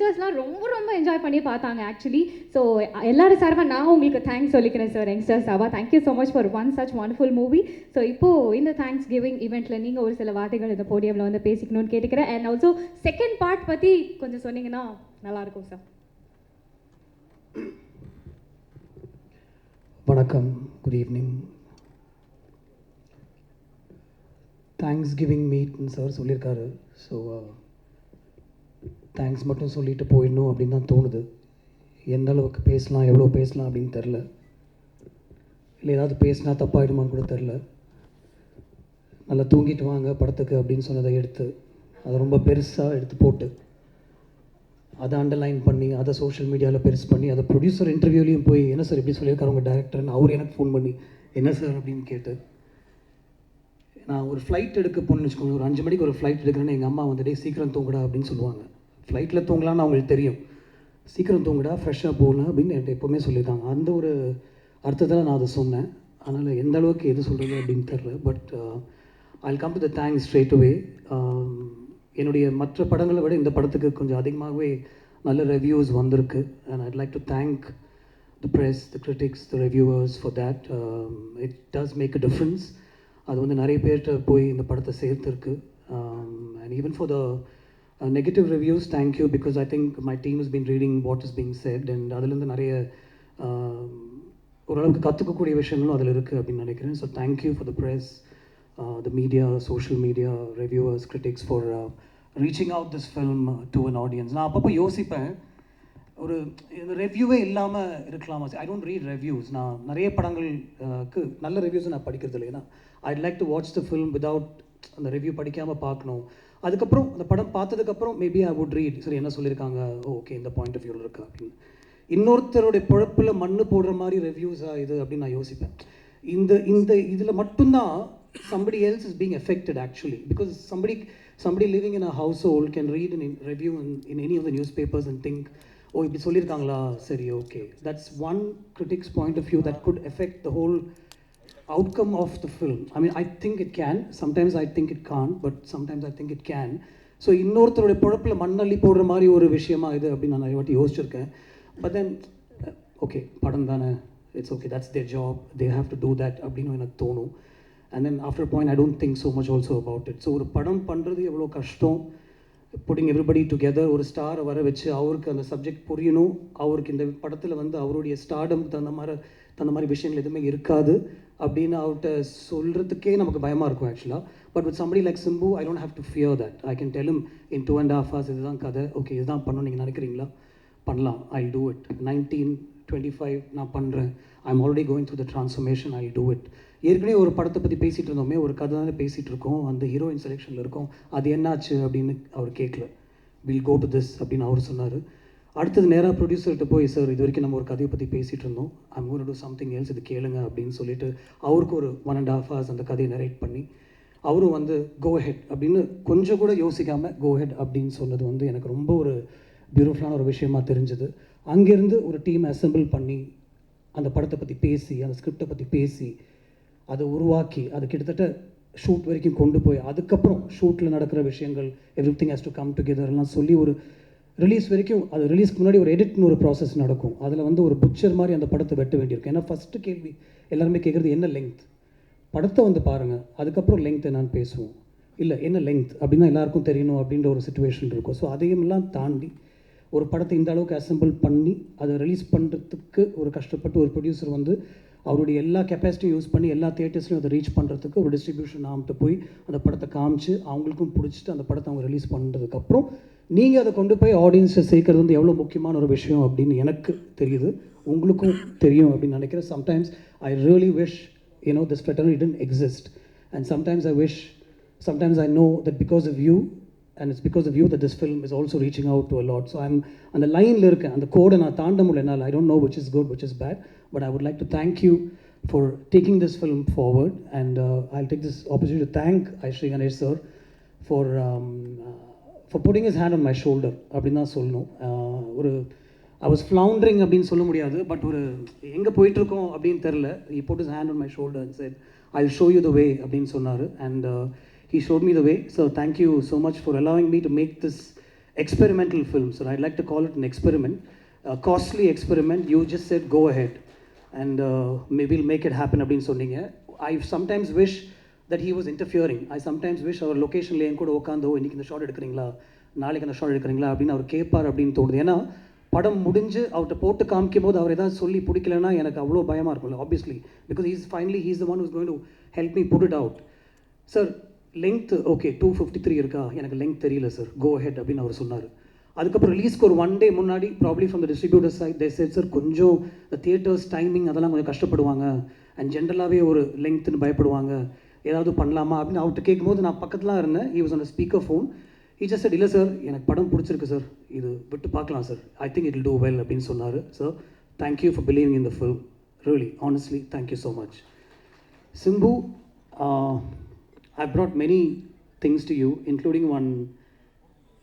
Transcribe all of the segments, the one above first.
யங்ஸ்டர்ஸ்லாம் ரொம்ப ரொம்ப என்ஜாய் பண்ணி பார்த்தாங்க ஆக்சுவலி. ஸோ எல்லாரும் சார்பாக நான் உங்களுக்கு தேங்க்ஸ் சொல்லிக்கிறேன் சார், யங்ஸ்டர்ஸ் சார்பாக. Thank you so much for one such wonderful movie. So இப்போது இந்த தேங்க்ஸ் கிவிங் ஈவெண்ட்டில் நீங்கள் ஒரு சில வார்த்தைகள் இந்த போடியமில் வந்து பேசிக்கணும்னு கேட்டுக்கிறேன். அண்ட் ஆல்சோ செகண்ட் பார்ட் பற்றி கொஞ்சம் சொன்னீங்கன்னா நல்லாயிருக்கும் சார். வணக்கம், குட் ஈவினிங். தேங்க்ஸ் கிவிங் மீட்னு சார் சொல்லியிருக்காரு. ஸோ தேங்க்ஸ் மட்டும் சொல்லிட்டு போயிடணும் அப்படின்னு தான் தோணுது. எந்த அளவுக்கு பேசலாம், எவ்வளோ பேசலாம் அப்படின்னு தெரில. இல்லை ஏதாவது பேசினா தப்பாகிடுமான்னு கூட தெரில. நல்லா தூங்கிட்டு வாங்க படத்துக்கு அப்படின்னு சொன்னதை எடுத்து அதை ரொம்ப பெருசாக எடுத்து போட்டு அதை அண்டர்லைன் பண்ணி அதை சோஷியல் மீடியாவில் பெருசு பண்ணி அதை ப்ரொடியூசர் இன்டர்வியூலையும் போய் என்ன சார் இப்படி சொல்லியிருக்காரு உங்கள் டேரக்டர்னு அவர் எனக்கு ஃபோன் பண்ணி என்ன சார் அப்படின்னு கேட்டு, நான் ஒரு ஃப்ளைட் எடுக்க போகணுன்னு வச்சுக்கோங்க, ஒரு 5 மணிக்கு ஒரு ஃப்ளைட் எடுக்கிறேன்னு எங்கள் அம்மா வந்துட்டு சீக்கிரம் தூங்குடா அப்படின்னு சொல்லுவாங்க. ஃப்ளைட்டில் தூங்கலான்னு அவங்களுக்கு தெரியும். சீக்கிரம் தூங்குடா, ஃப்ரெஷ்ஷாக போகலாம் அப்படின்னு என்கிட்ட எப்போவுமே சொல்லியிருக்காங்க. அந்த ஒரு அர்த்தத்தில் நான் அதை சொன்னேன். அதனால் எந்த அளவுக்கு எது சொல்கிறது அப்படின்னு தெரில. But I'll come to the thanks straight அவே. என்னுடைய மற்ற படங்களை விட இந்த படத்துக்கு கொஞ்சம் அதிகமாகவே நல்ல ரிவ்யூஸ் வந்திருக்கு. And I'd like to thank the press, the critics, the reviewers for that. It does make a difference. அது வந்து நிறைய பேர்கிட்ட போய் இந்த படத்தை சேர்த்துருக்கு. And even for the negative reviews, thank you, because I think my team is been reading what is being said. அண்ட் அதுலேருந்து நிறைய ஓரளவுக்கு கற்றுக்கக்கூடிய விஷயங்களும் அதில் இருக்குது அப்படின்னு நினைக்கிறேன். So thank you for the press, the media, social media, reviewers, critics for reaching out this film to an audience. நான் அப்பப்போ யோசிப்பேன், ஒரு ரிவ்யூவே இல்லாமல் இருக்கலாமா? I don't read reviews. நான் நிறைய படங்களுக்கு நல்ல ரிவ்யூஸை நான் படிக்கிறது இல்லை. ஏன்னா ஐட் like to watch the film without அந்த ரிவ்யூ படிக்காமல் பார்க்கணும். அதுக்கப்புறம் அந்த படம் பார்த்ததுக்கப்புறம் மேபி ஐ வுட் ரீட், சரி என்ன சொல்லியிருக்காங்க, ஓகே இந்த பாயிண்ட் ஆஃப் வியூவில் இருக்கா அப்படின்னு. இன்னொருத்தருடைய பொழப்பில் மண்ணு போடுற மாதிரி ரிவ்யூஸாக இது அப்படின்னு நான் யோசிப்பேன். இந்த இதில் மட்டும்தான் somebody else is being affected actually, because somebody living in a household can read an review in any of the newspapers and think, oh இப்படி சொல்லியிருக்காங்களா, சரி okay. That's one critic's point of view that could affect the whole outcome of the film. I mean, I think it can. Sometimes I think it can't, but sometimes I think it can. So இன்னொருத்தருடைய பொழப்பில் மண்ணள்ளி போடுற மாதிரி ஒரு விஷயமா இது அப்படின்னு நான் நிறைய வாட்டி யோசிச்சிருக்கேன். பட் தென் ஓகே, படம் தானே, it's okay, that's there job, they have to do that அப்படின்னு எனக்கு தோணும். And then after point I don't think so much also about it. So ஒரு படம் பண்ணுறது எவ்வளோ கஷ்டம், புட்டிங் எவ்ரிபடி டுகெதர், ஒரு ஸ்டாரை வர வச்சு அவருக்கு அந்த சப்ஜெக்ட் புரியணும், அவருக்கு இந்த படத்தில் வந்து அவருடைய ஸ்டார்டம்க்கு தகுந்த மாதிரி விஷயங்கள் எதுவுமே இருக்காது அப்படின்னு அவர்கிட்ட சொல்கிறதுக்கே நமக்கு பயமாக இருக்கும் ஆக்சுவலாக. But with somebody like Simbu, I don't have to fear that. I can tell him in 2.5 hours இதுதான் கதை, ஓகே இதுதான் பண்ணணும் நீங்கள் நினைக்கிறீங்களா, பண்ணலாம், ஐ டூ இட். 1925 நான் பண்ணுறேன், I am already going through the transformation, I do it. ஏற்கனவே ஒரு படத்தை பற்றி பேசிகிட்டு இருந்தோமே, ஒரு கதை தானே பேசிகிட்டு இருக்கோம், அந்த ஹீரோயின் செலெக்ஷனில் இருக்கோம், அது என்னாச்சு அப்படின்னு அவர் கேட்கல. வில் கோ டு திஸ் அப்படின்னு அவர் சொன்னார். அடுத்தது நேராக ப்ரொடியூசர்கிட்ட போய், சார் இது வரைக்கும் நம்ம ஒரு கதையை பற்றி பேசிகிட்டு இருந்தோம், I'm going to do something else, இது கேளுங்க அப்படின்னு சொல்லிட்டு அவருக்கு ஒரு 1.5 hours அந்த கதையை நரேட் பண்ணி அவரும் வந்து கோ ஹெட் அப்படின்னு கொஞ்சம் கூட யோசிக்காமல் கோ ஹெட் அப்படின்னு சொன்னது வந்து எனக்கு ரொம்ப ஒரு பியூட்டிஃபுல்லான ஒரு விஷயமா தெரிஞ்சது. அங்கேருந்து ஒரு டீம் அசெம்பிள் பண்ணி அந்த படத்தை பற்றி பேசி, அந்த ஸ்கிரிப்டை பற்றி பேசி, அதை உருவாக்கி, அது கிட்டத்தட்ட ஷூட் வரைக்கும் கொண்டு போய், அதுக்கப்புறம் ஷூட்டில் நடக்கிற விஷயங்கள் every thing has to come டுகெதர்லாம் சொல்லி ஒரு ரிலீஸ் வரைக்கும், அது ரிலீஸ்க்கு முன்னாடி ஒரு எடிட்னு ஒரு ப்ராசஸ் நடக்கும். அதில் வந்து ஒரு புக்சர் மாதிரி அந்த படத்தை வெட்ட வேண்டியிருக்கும். ஏன்னா ஃபஸ்ட்டு கேள்வி எல்லாருமே கேட்குறது என்ன லெங்க், படத்தை வந்து பாருங்கள் அதுக்கப்புறம் லெங்க் என்னன்னு பேசுவோம், இல்லை என்ன லெங்க் அப்படின்னா எல்லாருக்கும் தெரியணும் அப்படின்ற ஒரு சுச்சுவேஷன் இருக்கும். ஸோ அதையெல்லாம் தாண்டி ஒரு படத்தை இந்த அளவுக்கு அசெம்பிள் பண்ணி அதை ரிலீஸ் பண்ணுறதுக்கு ஒரு கஷ்டப்பட்டு ஒரு ப்ரொடியூசர் வந்து அவருடைய எல்லா கெப்பாசிட்டியும் யூஸ் பண்ணி எல்லா தியேட்டர்ஸ்லையும் அதை ரீச் பண்ணுறதுக்கு ஒரு டிஸ்ட்ரிபியூஷன் ஆகிட்டு போய் அந்த படத்தை காமிச்சு அவங்களுக்கும் பிடிச்சிட்டு அந்த படத்தை அவங்க ரிலீஸ் பண்ணுறதுக்கப்புறம் நீங்கள் அதை கொண்டு போய் ஆடியன்ஸை சேர்க்கறது வந்து எவ்வளோ முக்கியமான ஒரு விஷயம் அப்படின்னு எனக்கு தெரியுது, உங்களுக்கும் தெரியும் அப்படின்னு நினைக்கிறேன். Sometimes I really wish this fraternity didn't exist, and sometimes I know that because of you, and it's because of you that this film is also reaching out to a lot. So I'm on the line la irukken, and the code na taanda mudiyala. I don't know which is good, which is bad, but I would like to thank you for taking this film forward, and I'll take this opportunity to thank Aishri Ganesh sir for putting his hand on my shoulder. அப்படினா சொல்லணும். ஒரு I was floundering அப்படின்னு சொல்ல முடியாது, but ஒரு எங்கே போயிட்டுருக்கோம் அப்படின்னு தெரில. He put his hand on my shoulder and said, I'll show you the way அப்படின்னு சொன்னார். And he showed me the way. So thank you so much for allowing me to make this experimental film, sir. I'd like to call it an experiment, a costly experiment. You just said go ahead and maybe we'll make it happen அப்படின்னு சொன்னீங்க. I sometimes wish that he was interfering. I sometimes wish our locationல என் கூட உட்காந்தோ இன்னைக்கு இந்த shot எடுக்கிறீங்களா, நாளைக்கு அந்த shot எடுக்கிறீங்களா அப்படின்னு அவர் கேட்பார் அப்படின்னு தோணுது. ஏன்னா படம் முடிஞ்சு அவர்கிட்ட போட்டு காமிக்கும் போது அவர் ஏதாவது சொல்லி பிடிக்கலன்னா எனக்கு அவ்வளோ பயமாக இருக்கும்ல, obviously, because he's the one who's going to help me put it out. Sir length okay 253 இருக்கா, எனக்கு லென்த் தெரியல சார், கோ ஹெட் அப்படின்னு அவர் சொன்னார். அதுக்கப்புறம் ரிலீஸ்க்கு ஒரு 1 day முன்னாடி probably from the distributor side they said sir கொஞ்சம் தியேட்டர்ஸ் டைமிங் அதெல்லாம் கொஞ்சம் கஷ்டப்படுவாங்க அண்ட் ஜென்ரலாகவே ஒரு லென்த்துன்னு பயப்படுவாங்க, ஏதாவது பண்ணலாமா அப்படின்னு அவர்கிட்ட கேட்கும்போது நான் பக்கத்தில் இருந்தேன். He was on speaker phone. He just set இல்லை சார் எனக்கு படம் பிடிச்சிருக்கு சார், இது விட்டு பார்க்கலாம் sir, I think it will do well அப்படின்னு சொன்னார். Sir thank you for believing in the film, really honestly thank you so much. Simbu, I brought many things to you, including one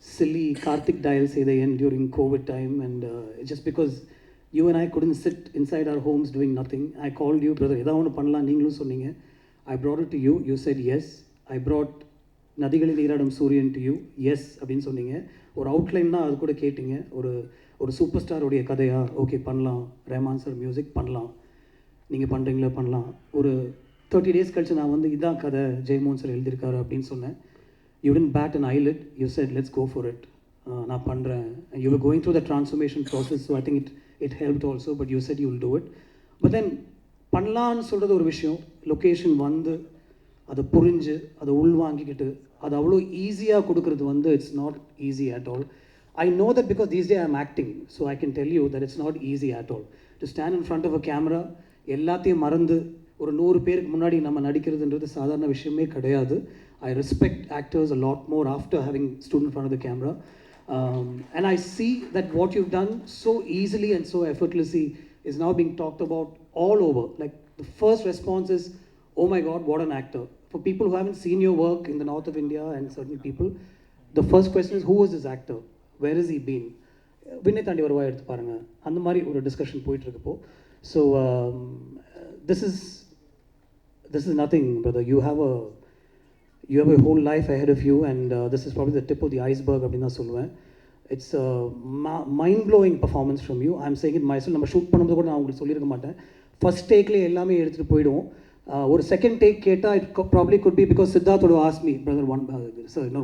silly Karthik dial say the end during COVID time, and just because you and I couldn't sit inside our homes doing nothing, I called you, brother, edha onu pannalam neengalum sonninga. I brought it to you, you said yes. I brought Nadigalil Neeradum Suryan to you, yes அப்படினு சொன்னீங்க. ஒரு outline தான் அது கூட கேட்டிங்க. ஒரு super ஸ்டாரோடைய கதையா, okay பண்ணலாம், ரஹ்மான் சார் மியூசிக் பண்ணலாம், நீங்கள் பண்ணுறீங்களா பண்ணலாம். ஒரு 30 days கழிச்சு நான் வந்து இதான் கதை ஜெயமோகன் சார் எழுதியிருக்காரு அப்படின்னு சொன்னேன். You didn't bat an eyelid, you said let's go for it, நான் பண்ணுறேன். You were going through the transformation process, so I think it helped also, but you said you will do it. But then பண்ணலான்னு சொல்கிறது ஒரு விஷயம், location வந்து அதை புரிஞ்சு அதை உள்வாங்கிக்கிட்டு அது அவ்வளோ ஈஸியாக கொடுக்குறது வந்து it's not easy at all. I know that because these days I'm acting, so I can tell you that it's not easy at all. To stand in front of a camera, எல்லாத்தையும் மறந்து ஒரு 100 பேருக்கு முன்னாடி நம்ம நடிக்கிறதுன்றது சாதாரண விஷயமே கிடையாது. I respect actors a lot more after having stood in front of the camera. And I see that what you've done so easily and so effortlessly is now being talked about all over. Like the first response is, oh my God, what an actor. For people who haven't seen your work in the north of India and certain people, the first question is, who is this actor? Where has he been? விண்ணை தாண்டி வருவா எடுத்து பாருங்கள், அந்த மாதிரி ஒரு discussion போயிட்டுருக்கப்போ. So this is nothing, brother. You have a whole life ahead of you, and this is probably the tip of the iceberg அப்படின்னு தான் சொல்லுவேன். It's a mind-blowing performance from you. I'm saying it myself. நம்ம shoot பண்ணும்போது கூட நான் உங்களுக்கு சொல்லியிருக்க மாட்டேன். ஃபர்ஸ்ட் டேக்லேயே எல்லாமே எடுத்துகிட்டு போயிடுவோம். ஒரு செகண்ட் டேக் கேட்டால் it probably could be because Siddharth would ask me, brother,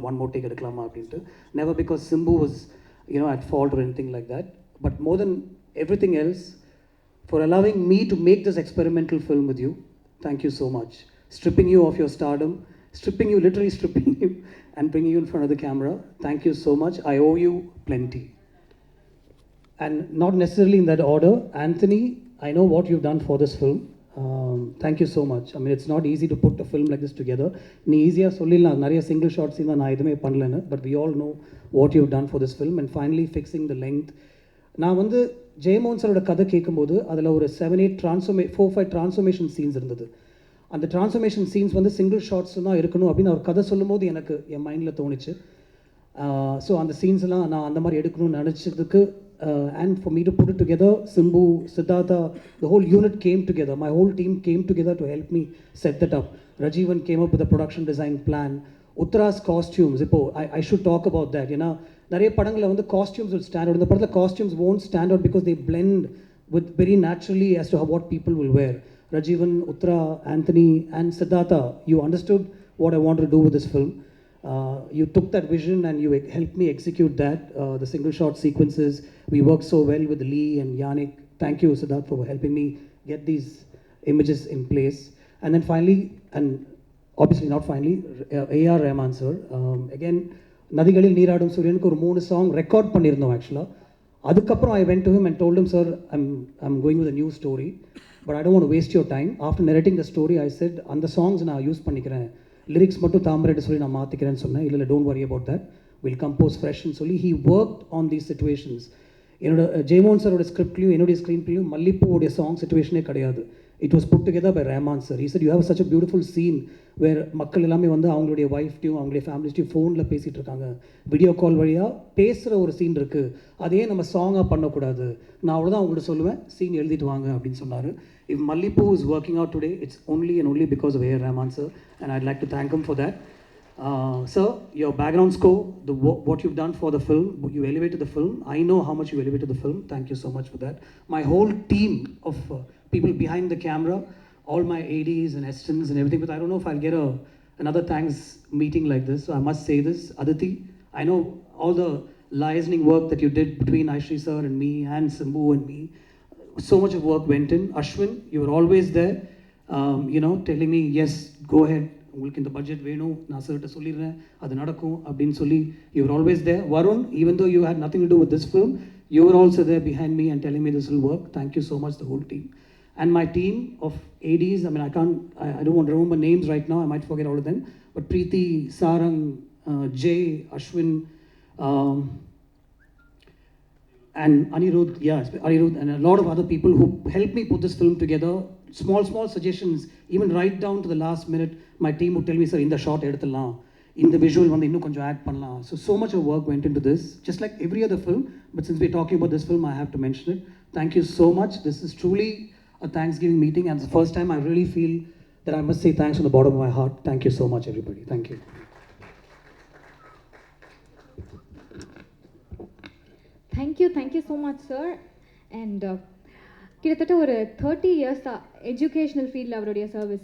one more take எடுக்கலாமா அப்படின்ட்டு. Never because Simbu was at fault or anything like that, but more than everything else, for allowing me to make this experimental film with you. Thank you so much. Stripping you of your stardom, literally stripping you and bringing you in front of the camera. Thank you so much. I owe you plenty. And not necessarily in that order, Anthony, I know what you've done for this film. Thank you so much. I mean, it's not easy to put a film like this together. நீ ஈஸியாக சொல்லிடலாம், நிறைய single shorts தான் நான் எதுவுமே பண்ணலன்னு, but we all know what you've done for this film and finally fixing the length. நான் வந்து ஜெயமோகன் சாரோட கதை கேட்கும்போது அதில் ஒரு 4-5 ட்ரான்ஸ்ஃபர்மேஷன் சீன்ஸ் இருந்தது. அந்த ட்ரான்ஸ்ஃபர்மேஷன் சீன்ஸ் வந்து சிங்கிள் ஷார்ட்ஸ் தான் இருக்கணும் அப்படின்னு அவர் கதை சொல்லும்போது எனக்கு என் மைண்டில் தோணுச்சு. ஸோ அந்த சீன்ஸ்லாம் நான் அந்த மாதிரி எடுக்கணும்னு நினச்சதுக்கு and for me to put it together, Simbu, Siddhartha, the whole unit came together. My whole team came together to help me set that up. Rajivan came up with a production design plan. Uttara's costumes, I should talk about that. நிறைய படங்களில் வந்து costumes will stand out. இந்த படத்தில் costumes won't stand out because they blend with very naturally as to what people will wear. Rajivan, Uttara, Anthony and Siddhartha, you understood what I wanted to do with this film. You took that vision and you helped me execute that. The single shot sequences, we worked so well with Lee and Yannick. Thank you, Siddharth, for helping me get these images in place. And then finally, and obviously not finally, A.R. Rahman sir. Again, Nadigalil Neeradum Suryanukku ஒரு 3 song record பண்ணியிருந்தோம் ஆக்சுவலாக. அதுக்கப்புறம் I went to him and told him, sir, I'm going with a new story, but I don't want to waste your time. After narrating the story, I said, அந்த songs நான் use பண்ணிக்கிறேன், lyrics மட்டும் தாமரைட்டு சொல்லி நான் மாற்றிக்கிறேன்னு சொன்னேன். இல்லை don't worry about that, will compose ஃப்ரெஷ்னு சொல்லி he work on these situations. என்னோட ஜெயமோகன் சாரோட ஸ்கிரிப்ட்லையும் என்னுடைய ஸ்க்ரீன் பிளேயும் மல்லிப்பூவோடைய சாங் சிச்சுவேஷனே கிடையாது. It was put together by Rahman sir. He said, you have such a beautiful scene where மக்கள் எல்லாமே வந்து அவங்களுடைய ஒய்ஃப்டையும் அவங்களுடைய ஃபேமிலிஸ்டையும் ஃபோனில் பேசிகிட்டு இருக்காங்க, வீடியோ கால் வழியாக பேசுகிற ஒரு சீன் இருக்குது, அதையே நம்ம சாங்காக பண்ணக்கூடாது, நான் அவ்வளோதான் அவங்கள்ட்ட சொல்லுவேன், சீன் எழுதிட்டு வாங்க அப்படின்னு சொன்னார். If Mallipu is working out today, it's only and only because of A.R. Rahman sir, and I'd like to thank him for that. Sir, your background score, what you've done for the film, you elevated the film. I know how much you elevated the film. Thank you so much for that. My whole team of people behind the camera, all my ADs and assistants and everything, but I don't know if I'll get another thanks meeting like this. So I must say this, Aditi, I know all the liaising work that you did between Aishri sir and me and Simbu and me. So much of work went in. Ashwin, you were always there, telling me, yes, go ahead. உங்களுக்கு இந்த budget வேணும், நான் சார்கிட்ட சொல்லிடுறேன், அது நடக்கும் அப்படின்னு சொல்லி you were always there. Varun, even though you had nothing to do with this film, you were also there behind me and telling me this will work. Thank you so much, the whole team. And my team of ADs, I mean, I don't want to remember names right now, I might forget all of them, but Preeti, Sarang, Jay, Ashwin, and Anirudh, Anirudh, and a lot of other people who helped me put this film together. Small suggestions, even right down to the last minute, my team would tell me, sir, in the shot eduthalam, in the visual வந்து இன்னும் கொஞ்சம் add பண்ணலாம். So much of work went into this, just like every other film, but since we're talking about this film, I have to mention it. Thank you so much. This is truly a Thanksgiving meeting, and it's the first time I really feel that I must say thanks from the bottom of my heart. Thank you so much, everybody. Thank you. Thank you so much, sir. And கிட்டத்தட்ட ஒரு 30 இயர்ஸாக educational ஃபீல்டில் அவருடைய service